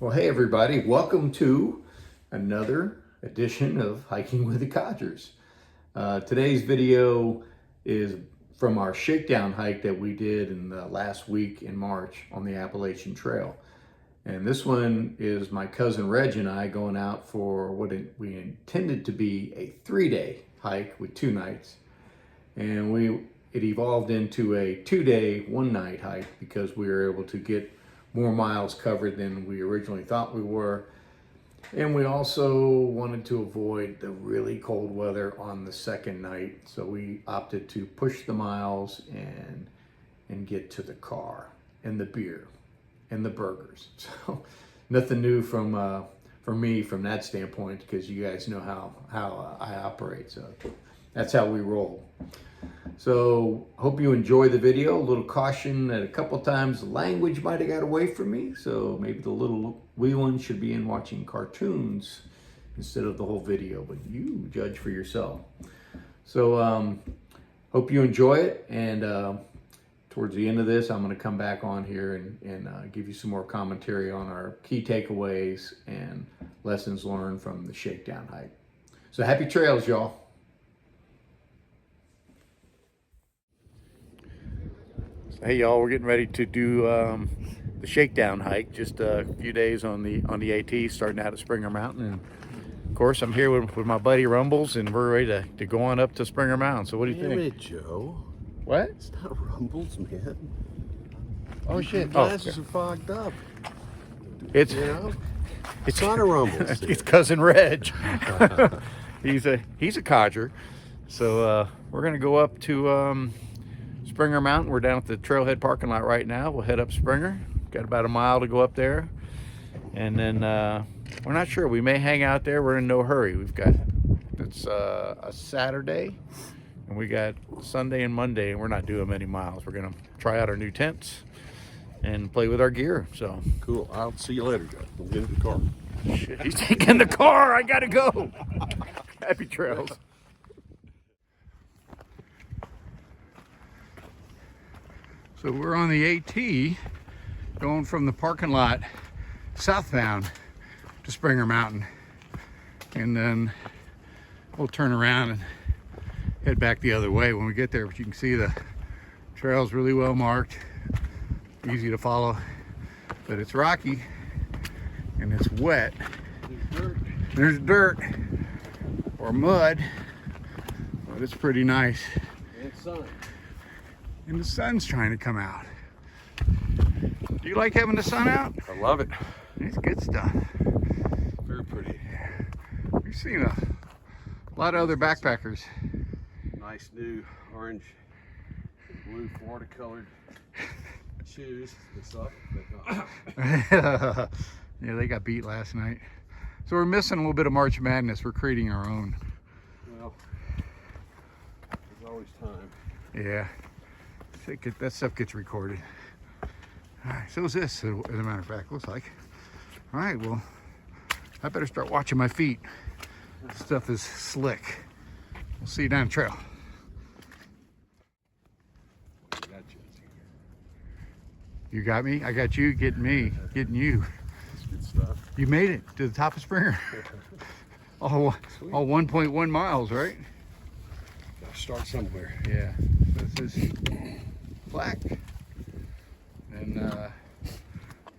Well, hey everybody, welcome to another edition of Hiking with the Codgers. Today's video is from our Shakedown hike that we did in the last week in March on the Appalachian Trail. And this one is my cousin Reg and I going out for we intended to be a 3-day hike with 2 nights. And it evolved into a 2-day, 1-night hike because we were able to get more miles covered than we originally thought we were. And we also wanted to avoid the really cold weather on the second night. So we opted to push the miles and get to the car and the beer and the burgers. So nothing new from me from that standpoint, because you guys know how I operate. So that's how we roll. So hope you enjoy the video. A little caution that a couple times the language might have got away from me. So maybe the little wee one should be in watching cartoons instead of the whole video, but you judge for yourself. So hope you enjoy it. And towards the end of this, I'm going to come back on here and give you some more commentary on our key takeaways and lessons learned from the Shakedown hike. So happy trails, y'all. Hey y'all, we're getting ready to do the Shakedown hike. Just a few days on the AT, starting out at Springer Mountain. And of course, I'm here with my buddy Rumbles, and we're ready to go on up to Springer Mountain. So what do you think? Damn it, Joe. What? It's not Rumbles, man. Oh shit! Your glasses are fogged up. It's It's not a Rumbles. it's cousin Reg. he's a codger. So we're gonna go up to Springer Mountain. We're down at the trailhead parking lot right now. We'll head up Springer. Got about a mile to go up there, and then we're not sure. We may hang out there. We're in no hurry. It's a Saturday, and we got Sunday and Monday, and we're not doing many miles. We're gonna try out our new tents and play with our gear. So Cool. I'll see you later, Joe. I'm getting in the car. shit, he's taking the car. I gotta go. Happy trails. So we're on the AT going from the parking lot southbound to Springer Mountain, and then we'll turn around and head back the other way when we get there. But you can see the trail's really well marked, easy to follow, but it's rocky and it's wet. There's dirt or mud, but it's pretty nice. And sun. And the sun's trying to come out. Do you like having the sun out? I love it. It's good stuff. Very pretty. We've seen a lot of other backpackers. Nice new orange and blue Florida colored shoes. They suck, but not. Yeah, they got beat last night. So we're missing a little bit of March Madness. We're creating our own. Well, there's always time. Yeah, that stuff gets recorded. All right, so is this, as a matter of fact, looks like. All right, well, I better start watching my feet. This stuff is slick. We'll see you down the trail. You got me, I got you, getting me, getting you. That's good stuff. You made it to the top of Springer. all 1.1 miles, right? Gotta start somewhere. Yeah. This is black. And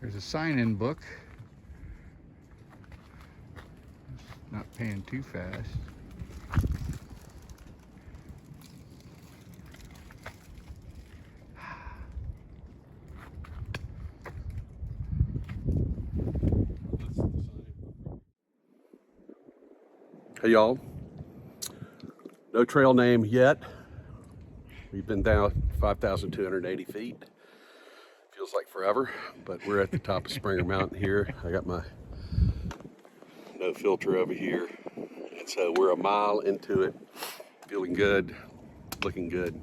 there's a sign-in book. Not paying too fast. Hey y'all, no trail name yet. We've been down 5,280 feet. Feels like forever, but we're at the top of Springer Mountain here. I got my no filter over here. And so we're a mile into it, feeling good, looking good.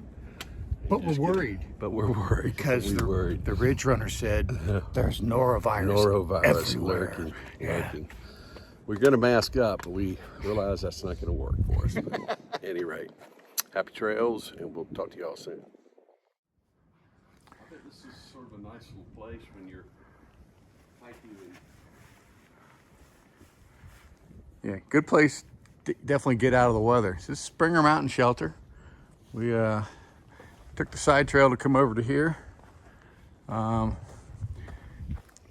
But we're worried. But we're worried. Because the Ridge Runner said there's norovirus, Norovirus everywhere. lurking. Yeah. We're going to mask up, but we realize that's not going to work for us. But at any rate, happy trails, and we'll talk to y'all soon. I think this is sort of a nice little place when you're hiking and Yeah, good place to definitely get out of the weather. This is Springer Mountain Shelter. We took the side trail to come over to here.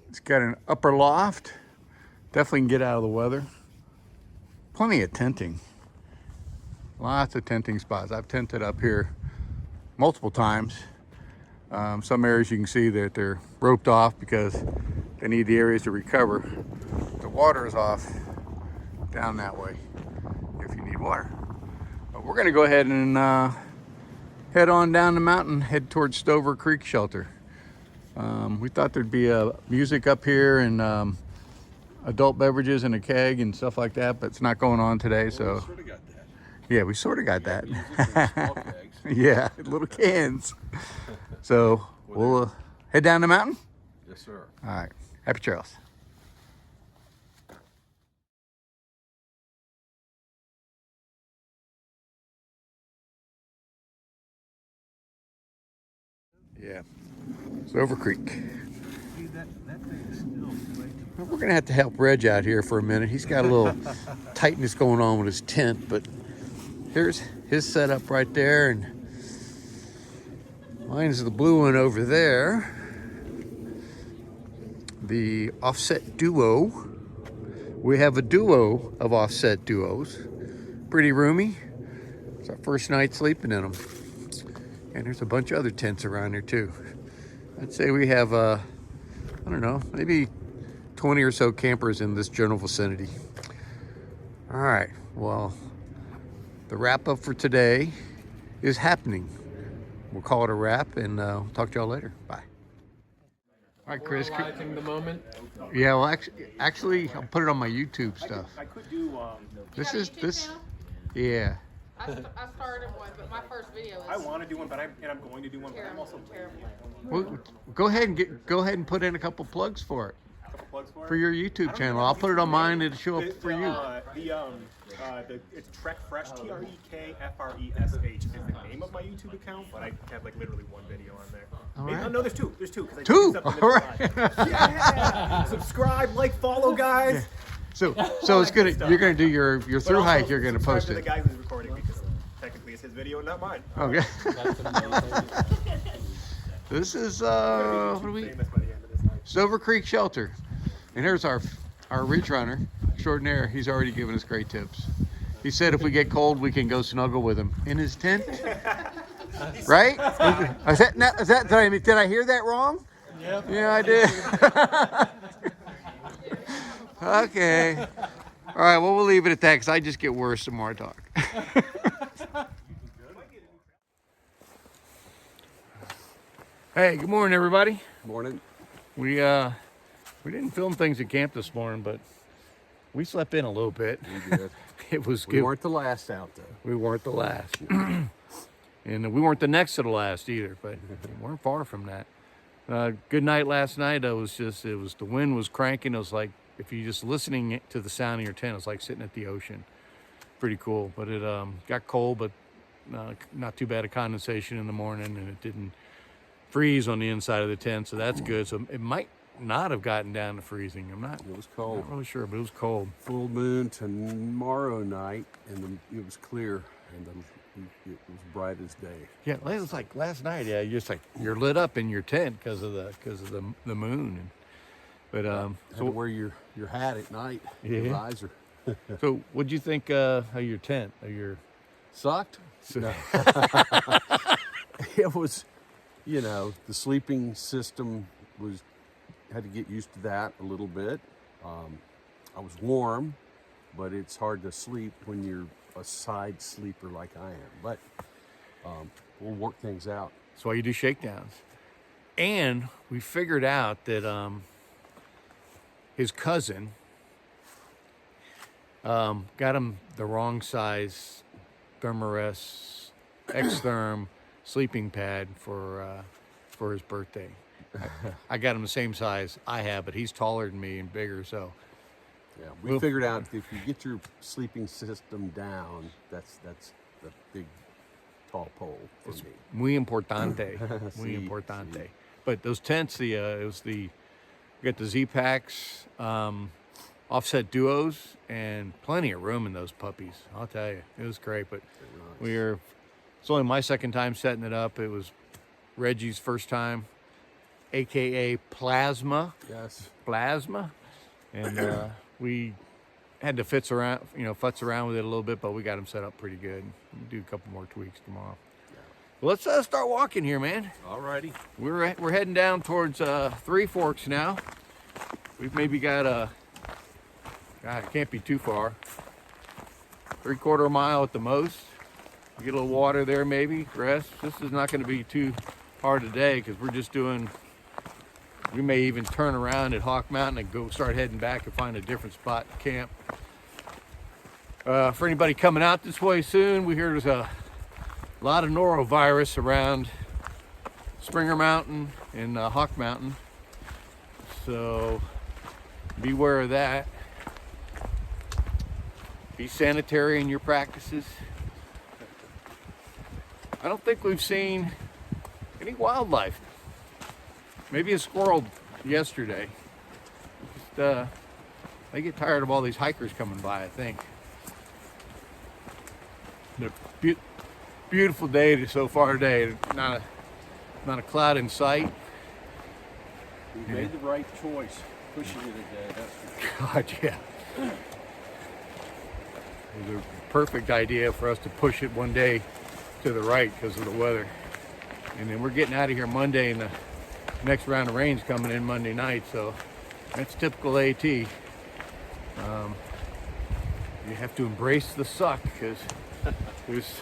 It's got an upper loft. Definitely can get out of the weather. Plenty of tenting. Lots of tenting spots. I've tented up here multiple times. Some areas you can see that they're roped off because they need the areas to recover. The water is off down that way if you need water. But we're gonna go ahead and head on down the mountain, head towards Stover Creek Shelter. We thought there'd be music up here and adult beverages and a keg and stuff like that, but it's not going on today. So We sort of got that. yeah, we sort of got that. Music in small kegs. Yeah, little cans. So we'll head down the mountain. Yes, sir. All right, happy trails. Yeah, Stover Creek. Well, we're gonna have to help Reg out here for a minute. He's got a little tightness going on with his tent, but here's his setup right there, and mine's the blue one over there. The offset duo. We have a duo of offset duos. Pretty roomy. It's our first night sleeping in them. And there's a bunch of other tents around here too. I'd say we have, I don't know, maybe 20 or so campers in this general vicinity. All right, well, the wrap up for today is happening. We'll call it a wrap and talk to y'all later. Bye. All right, Chris. Analyzing the moment. Yeah, well, actually, I'll put it on my YouTube stuff. I could do. This You is have a YouTube this. channel? Yeah. I started one, but my first video is. I want to do one, but I'm going to do one. But I'm also terrible. Well, go ahead and put in a couple plugs for it a couple plugs for for it. your YouTube channel. I'll put it on mine. It'll show up for you. It's Trek Fresh, TrekFresh is the name of my YouTube account, but I have like literally one video on there. All Maybe, right. no, there's two. There's two. 'Cause I Two? do stuff All on right. the side. Yeah. Subscribe, like, follow, guys. So All it's that gonna good stuff. you're gonna do your But through also hike. You're gonna subscribe post to the it. guy who's recording because technically it's his video, not mine. Okay. That's amazing. This is what do we? Famous by the end of this night. Stover Creek Shelter, and here's our ridge runner extraordinaire. He's already given us great tips. He said if we get cold, we can go snuggle with him in his tent. Right? Did I hear that wrong? Yep. Yeah, I did. Okay. All right. Well, we'll leave it at that because I just get worse the more I talk. Hey, good morning, everybody. Morning. We didn't film things at camp this morning, but we slept in a little bit. We did. It was We good. weren't the last out though. We weren't the last. And we weren't the next to the last either, but we weren't far from that. Good night last night. The wind was cranking. It was like, if you're just listening to the sound in your tent, it's like sitting at the ocean. Pretty cool, but it got cold, but not too bad of condensation in the morning, and it didn't freeze on the inside of the tent, so that's good. So it might not have gotten down to freezing. I'm not It was cold. really sure, but it was cold. Full moon tomorrow night, and it was clear, and it was bright as day. Yeah, it was like last night. Yeah, you're lit up in your tent because of the moon. And, but Had to wear your hat at night, your Yeah. visor. so what'd you think of your tent? Of your Sucked? No. It was, the sleeping system had to get used to that a little bit. I was warm, but it's hard to sleep when you're a side sleeper like I am. But we'll work things out. That's why you do shakedowns. And we figured out that his cousin got him the wrong size Thermarest X-Therm sleeping pad for his birthday. I got him the same size I have, but he's taller than me and bigger, so Yeah, we Well- figured out if you get your sleeping system down, that's the big tall pole for me. muy importante. Muy Sí, importante. sí. But those tents, we got the Z packs. offset duos, and plenty of room in those puppies. I'll tell you, it was great. But it's only my second time setting it up. It was Reggie's first time, AKA Plasma. Yes. Plasma. And we had to futz around with it a little bit, but we got him set up pretty good. We'll do a couple more tweaks tomorrow. Well, let's start walking here, man. Alrighty. We're heading down towards Three Forks now. We've maybe got God, it can't be too far. 3/4 mile at the most. We get a little water there, maybe rest. This is not going to be too hard today because we're just doing. We may even turn around at Hawk Mountain and go start heading back and find a different spot to camp. For anybody coming out this way soon, we hear there's a lot of norovirus around Springer Mountain and Hawk Mountain. So beware of that. Be sanitary in your practices. I don't think we've seen any wildlife. Maybe a squirrel yesterday. Just, they get tired of all these hikers coming by, I think. Beautiful day so far today. Not a cloud in sight. We made the right choice pushing it today, that's for sure. God, yeah. It was a perfect idea for us to push it one day to the right because of the weather. And then we're getting out of here Monday, and the next round of rain's coming in Monday night, so that's typical AT. You have to embrace the suck because there's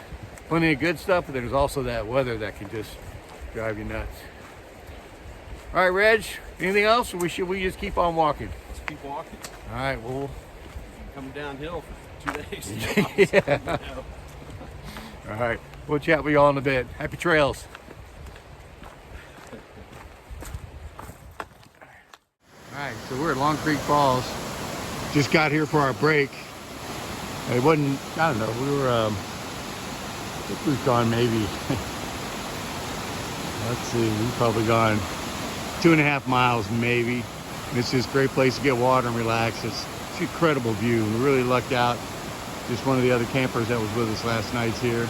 plenty of good stuff, but there's also that weather that can just drive you nuts. All right, Reg, anything else, or should we just keep on walking? Let's keep walking. All right, well, Come downhill for 2 days. yeah. All right, we'll chat with you all in a bit. Happy trails. All right, so we're at Long Creek Falls. Just got here for our break. It wasn't, I don't know, we were, I think we've gone maybe, let's see, we've probably gone 2.5 miles maybe. And it's just a great place to get water and relax. It's an incredible view. We really lucked out. Just one of the other campers that was with us last night's here.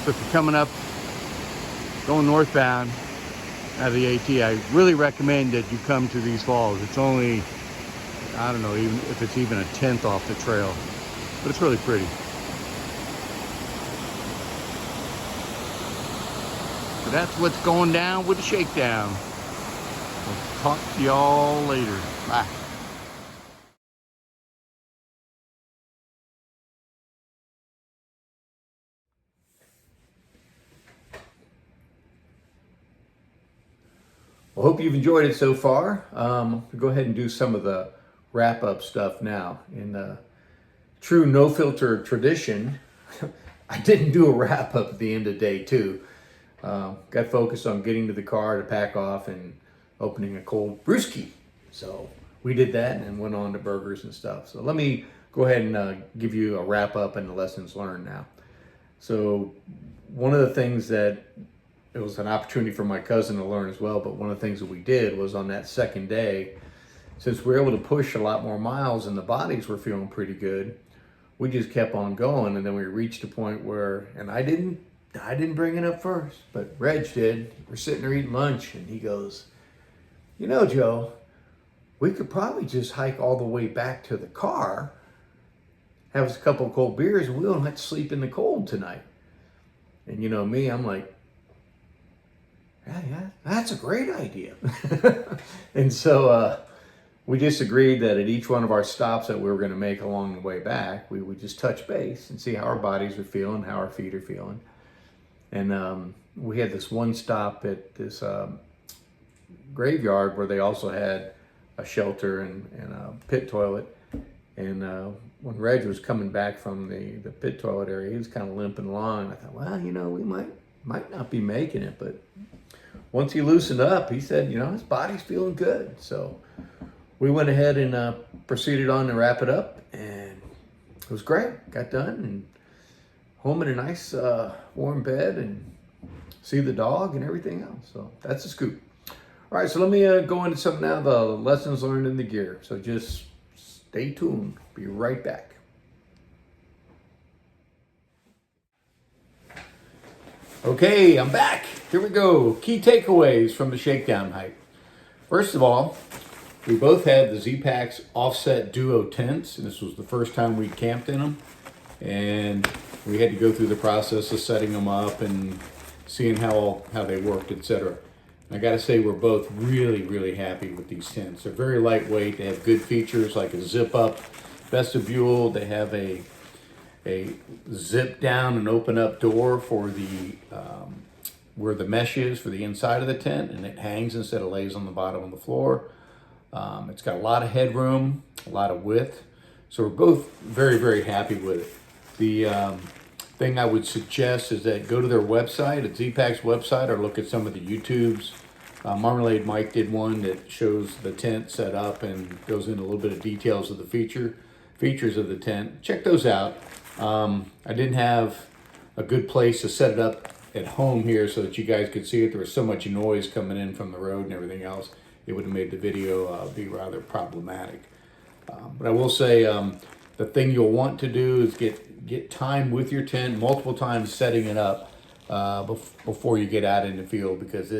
So if you're coming up, going northbound out of the AT, I really recommend that you come to these falls. It's only, I don't know, even if it's even a 1/10 off the trail, but it's really pretty. So that's what's going down with the Shakedown. We'll talk to y'all later. Bye. Well, hope you've enjoyed it so far. We'll go ahead and do some of the wrap-up stuff now. In true no-filter tradition, I didn't do a wrap-up at the end of day 2. Got focused on getting to the car to pack off and opening a cold brewski. So we did that and went on to burgers and stuff. So let me go ahead and give you a wrap-up and the lessons learned now. So one of the things that it was an opportunity for my cousin to learn as well, but one of the things that we did was on that second day, since we were able to push a lot more miles and the bodies were feeling pretty good, we just kept on going. And then we reached a point where, and I didn't bring it up first, but Reg did. We're sitting there eating lunch and he goes, you know, Joe, we could probably just hike all the way back to the car, have us a couple of cold beers, and we don't have to sleep in the cold tonight. And you know me, I'm like, yeah, that's a great idea. And so we just agreed that at each one of our stops that we were going to make along the way back, we would just touch base and see how our bodies are feeling, how our feet are feeling. And we had this one stop at this graveyard where they also had a shelter and a pit toilet. And when Reg was coming back from the pit toilet area, he was kind of limping along. I thought, well, you know, we might not be making it, but once he loosened up, he said, you know, his body's feeling good. So we went ahead and proceeded on to wrap it up, and it was great. Got done and home in a nice warm bed and see the dog and everything else. So that's the scoop. All right, so let me go into some now, the lessons learned in the gear. So just stay tuned. Be right back. Okay, I'm back. Here we go. Key takeaways from the Shakedown hike. First of all, we both had the Z-Packs Offset Duo tents, and this was the first time we camped in them. And we had to go through the process of setting them up and seeing how they worked, etc. I gotta say, we're both really happy with these tents. They're very lightweight. They have good features like a zip-up vestibule. They have a zip down and open up door for the where the mesh is for the inside of the tent, and it hangs instead of lays on the bottom of the floor. It's got a lot of headroom, a lot of width. So we're both very happy with it. The thing I would suggest is that go to their website, at Z-Pac's website, or look at some of the YouTubes. Marmalade Mike did one that shows the tent set up and goes into a little bit of details of the features of the tent. Check those out. I didn't have a good place to set it up at home here so that you guys could see it. There was so much noise coming in from the road and everything else. It would have made the video be rather problematic. But I will say the thing you'll want to do is get time with your tent, multiple times setting it up before you get out in the field, because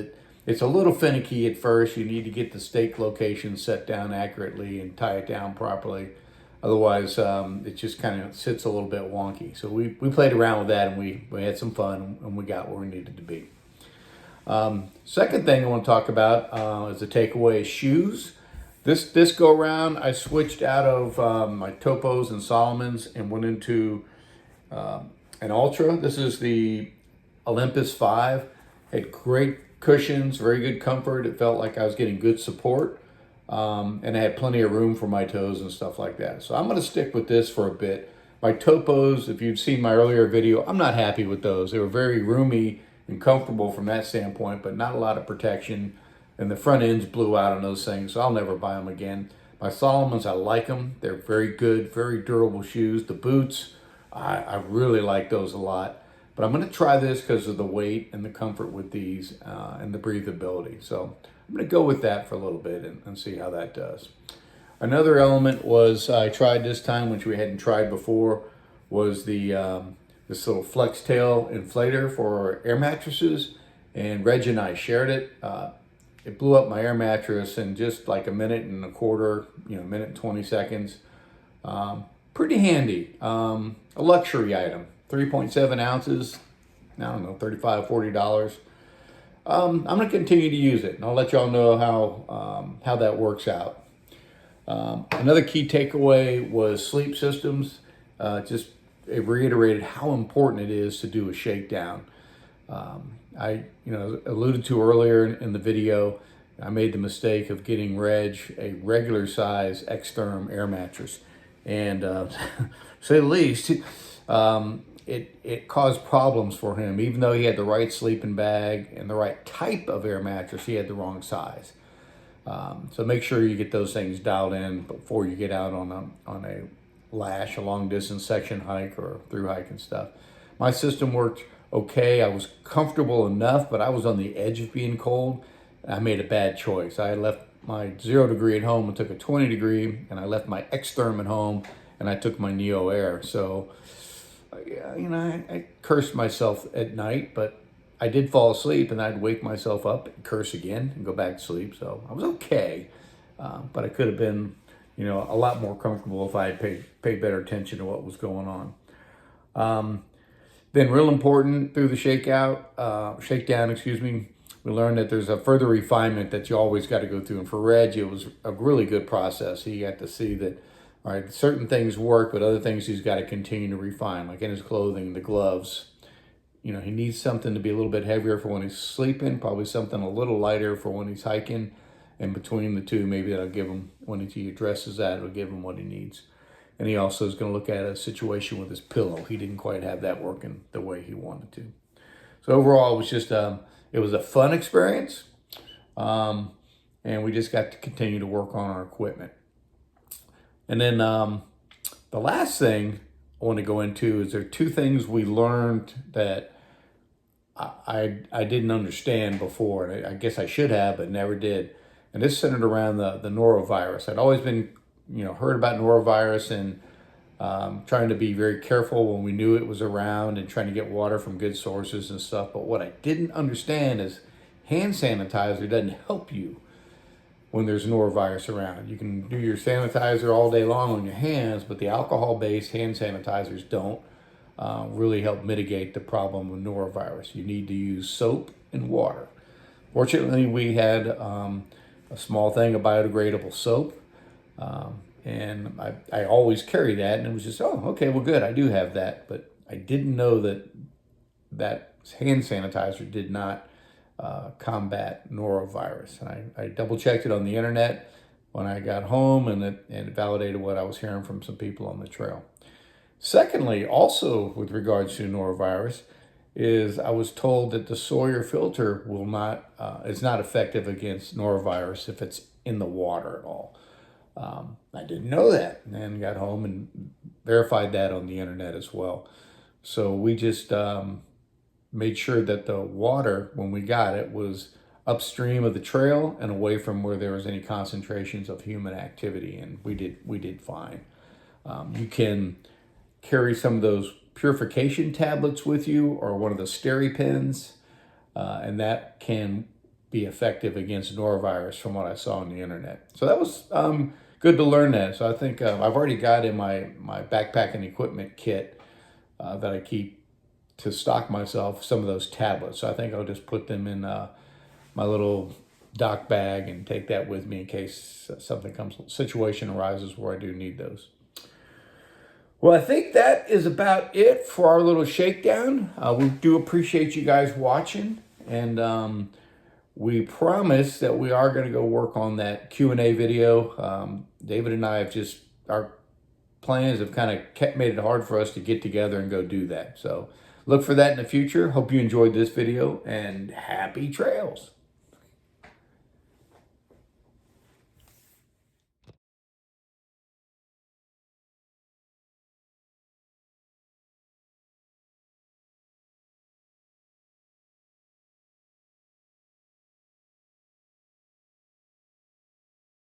it's a little finicky at first. You need to get the stake location set down accurately and tie it down properly. Otherwise, it just kind of sits a little bit wonky. So we played around with that, and we had some fun, and we got where we needed to be. Second thing I want to talk about as a takeaway is shoes. This go around, I switched out of my Topos and Solomons and went into an Ultra. This is the Olympus 5. Had great cushions, very good comfort. It felt like I was getting good support. And I had plenty of room for my toes and stuff like that. So I'm going to stick with this for a bit. My Topos, if you've seen my earlier video, I'm not happy with those. They were very roomy and comfortable from that standpoint, but not a lot of protection. And the front ends blew out on those things, so I'll never buy them again. My Solomons, I like them. They're very good, very durable shoes. The boots, I really like those a lot. But I'm going to try this because of the weight and the comfort with these and the breathability. So I'm going to go with that for a little bit and see how that does. Another element was I tried this time, which we hadn't tried before, was the this little flex tail inflator for air mattresses. And Reg and I shared it. It blew up my air mattress in just like a minute and a quarter, minute and 20 seconds. Pretty handy. A luxury item. 3.7 ounces. I don't know, $35, $40. I'm going to continue to use it, and I'll let y'all know how that works out. Another key takeaway was sleep systems. It reiterated how important it is to do a shakedown. I alluded to earlier in the video, I made the mistake of getting Reg a regular size X-Therm air mattress, and to say the least, it caused problems for him. Even though he had the right sleeping bag and the right type of air mattress, he had the wrong size. So make sure you get those things dialed in before you get out on a lash, a long distance section hike or through hike and stuff. My system worked okay. I was comfortable enough, but I was on the edge of being cold. I made a bad choice. I left my 0 degree at home and took a 20 degree, and I left my X-Therm at home and I took my Neo Air. So, I cursed myself at night, but I did fall asleep, and I'd wake myself up and curse again and go back to sleep. So I was okay, but I could have been, a lot more comfortable if I had paid better attention to what was going on. Then real important through the shakedown, we learned that there's a further refinement that you always got to go through. And for Reg, it was a really good process. He got to see that, all right, certain things work, but other things he's got to continue to refine, like in his clothing, the gloves. He needs something to be a little bit heavier for when he's sleeping, probably something a little lighter for when he's hiking. And between the two, maybe that'll give him, when he addresses that, it'll give him what he needs. And he also is going to look at a situation with his pillow. He didn't quite have that working the way he wanted to. So overall, it was just, it was a fun experience. And we just got to continue to work on our equipment. And then the last thing I want to go into is there are two things we learned that I didn't understand before, and I guess I should have, but never did. And this centered around the norovirus. I'd always been, heard about norovirus and trying to be very careful when we knew it was around and trying to get water from good sources and stuff. But what I didn't understand is hand sanitizer doesn't help you when there's norovirus around. You can do your sanitizer all day long on your hands, but the alcohol-based hand sanitizers don't really help mitigate the problem with norovirus. You need to use soap and water. Fortunately, we had a small thing of biodegradable soap, and I always carry that, and it was just, oh, okay, well, good, I do have that, but I didn't know that hand sanitizer did not combat norovirus. And I double checked it on the internet when I got home, and it validated what I was hearing from some people on the trail. Secondly, also with regards to norovirus, is I was told that the Sawyer filter is not effective against norovirus if it's in the water at all. I didn't know that, and got home and verified that on the internet as well. So we just made sure that the water, when we got it, was upstream of the trail and away from where there was any concentrations of human activity, and we did fine. You can carry some of those purification tablets with you, or one of the SteriPens, and that can be effective against norovirus from what I saw on the internet. So that was good to learn that. So I think I've already got in my backpacking equipment kit that I keep to stock myself some of those tablets. So I think I'll just put them in my little dock bag and take that with me in case situation arises where I do need those. Well, I think that is about it for our little shakedown. We do appreciate you guys watching, and we promise that we are going to go work on that Q&A video. David and I our plans have kind of made it hard for us to get together and go do that. So look for that in the future. Hope you enjoyed this video, and happy trails.